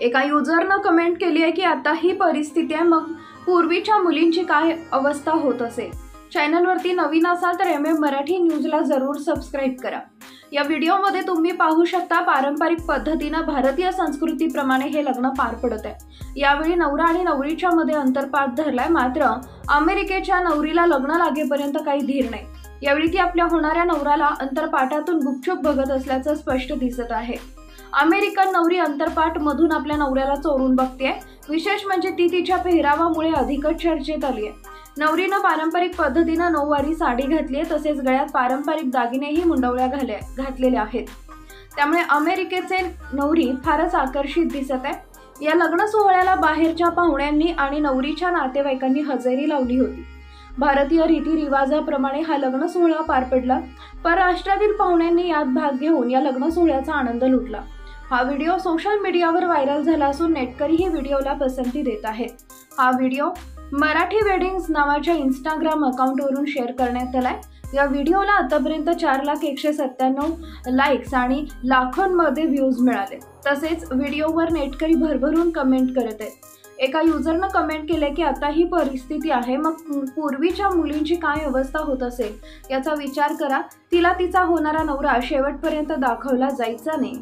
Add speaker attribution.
Speaker 1: एका युजरनं कमेंट केली आहे की आता ही परिस्थिती आहे, मग पूर्वीच्या मुलींची काय अवस्था होत असेल। चॅनलवरती नवीन असाल तर MM मराठी न्यूजला जरूर सबस्क्राईब करा। या व्हिडिओमध्ये तुम्ही पाहू शकता पारंपरिक पद्धतीने भारतीय संस्कृतीप्रमाणे हे लग्न पार पडत आहे। यावेळी नवरा आणि नवरीच्या मध्ये अंतरपात धरलाय, मात्र अमेरिकेच्या नवरीला लग्न लागेपर्यंत काही धीर नाही। यावेळी ती आपल्या होणाऱ्या नवऱ्याला अंतरपाटातून गुपचूप बघत असल्याचं स्पष्ट दिसत आहे। अमेरिकन नवरी अंतरपाट मधून आपल्या नवऱ्याला चोरून बघतेय। विशेष म्हणजे ती तिच्या पेहरावामुळे अधिकच चर्चेत आली आहे। नवरीनं पारंपरिक पद्धतीने नऊवारी साडी घातली आहे, तसेच गळ्यात पारंपरिक दागिनेही मुंडवळ्या घातलेल्या आहेत। त्यामुळे अमेरिकेचे नवरी फारच आकर्षित दिसत आहे। या लग्न सोहळ्याला बाहेरच्या पाहुण्यांनी आणि नवरीच्या नातेवाईकांनी हजेरी लावली होती। भारतीय रीतिरिवाजाप्रमाणे हा लग्न सोहळा पार पडला। परराष्ट्रातील पाहुण्यांनी यात भाग घेऊन या लग्न सोहळ्याचा आनंद लुटला। हा व्हिडिओ सोशल मीडियावर व्हायरल झाला असून नेटकरी ही व्हिडिओला पसंती देत आहेत। हा व्हिडिओ मराठी वेडिंग्स नावाच्या इंस्टाग्राम अकाउंटवरून शेअर करण्यात आलाय। या व्हिडिओला आतापर्यंत 4,197 लाईक्स आणि लाखोंमध्ये व्ह्यूज मिळाले। तसेच व्हिडिओवर नेटकरी भरभरून कमेंट करत आहेत। एका युजरनं कमेंट केले की आता ही परिस्थिती आहे, मग पूर्वीच्या मुलींची काय अवस्था होत असेल याचा विचार करा। तिला तिचा होणारा नवरा शेवटपर्यंत दाखवला जायचा नाही।